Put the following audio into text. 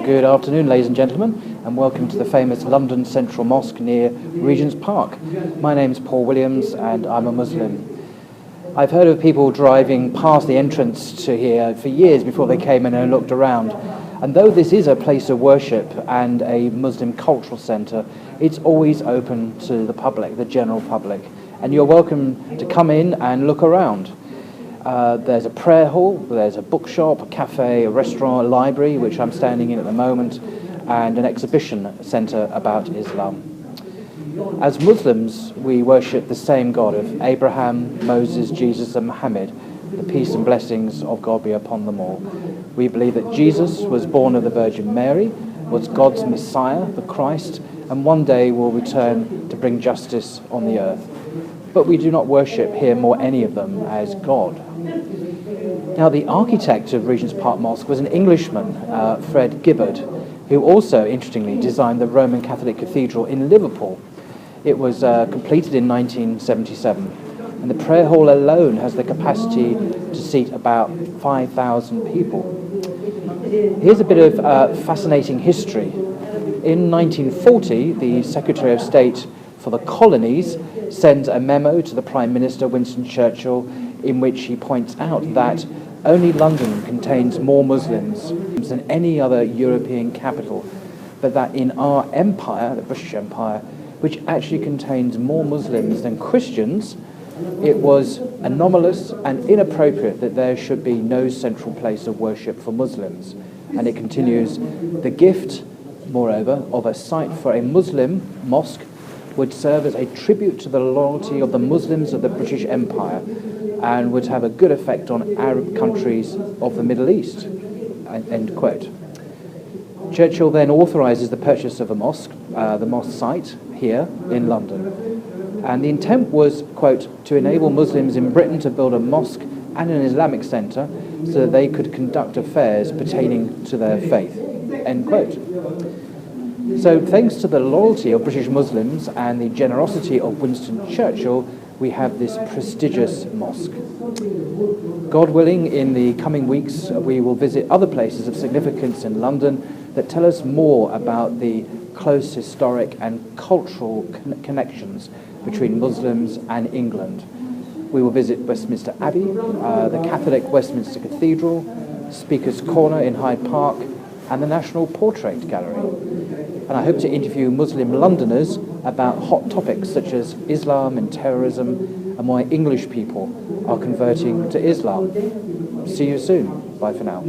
Good afternoon, ladies and gentlemen, and welcome to the famous London Central Mosque near Regents Park. My name's Paul Williams and I'm a Muslim. I've heard of people driving past the entrance to here for years before they came in and looked around. And though this is a place of worship and a Muslim cultural centre, it's always open to the public, the general public. And you're welcome to come in and look around. There's a prayer hall, there's a bookshop, a cafe, a restaurant, a library, which I'm standing in at the moment, and an exhibition centre about Islam. As Muslims, we worship the same God of Abraham, Moses, Jesus and Muhammad. The peace and blessings of God be upon them all. We believe that Jesus was born of the Virgin Mary, was God's Messiah, the Christ, and one day will return to bring justice on the earth. But we do not worship him or any of them as God. Now, the architect of Regents Park Mosque was an Englishman, Fred Gibbard, who also, interestingly, designed the Roman Catholic Cathedral in Liverpool. It was completed in 1977, and the prayer hall alone has the capacity to seat about 5,000 people. Here's a bit of fascinating history. In 1940, the Secretary of State for the Colonies sends a memo to the Prime Minister, Winston Churchill, in which he points out that only London contains more Muslims than any other European capital, but that in our empire, the British Empire, which actually contains more Muslims than Christians, it was anomalous and inappropriate that there should be no central place of worship for Muslims. And it continues, the gift, moreover, of a site for a Muslim mosque would serve as a tribute to the loyalty of the Muslims of the British Empire and would have a good effect on Arab countries of the Middle East, end quote. Churchill then authorises the purchase of a mosque, the mosque site here in London. And the intent was, quote, to enable Muslims in Britain to build a mosque and an Islamic centre so that they could conduct affairs pertaining to their faith, end quote. So thanks to the loyalty of British Muslims and the generosity of Winston Churchill, we have this prestigious mosque. God willing, in the coming weeks, we will visit other places of significance in London that tell us more about the close historic and cultural connections between Muslims and England. We will visit Westminster Abbey, the Catholic Westminster Cathedral, Speaker's Corner in Hyde Park, and the National Portrait Gallery. And I hope to interview Muslim Londoners about hot topics such as Islam and terrorism and why English people are converting to Islam. See you soon. Bye for now.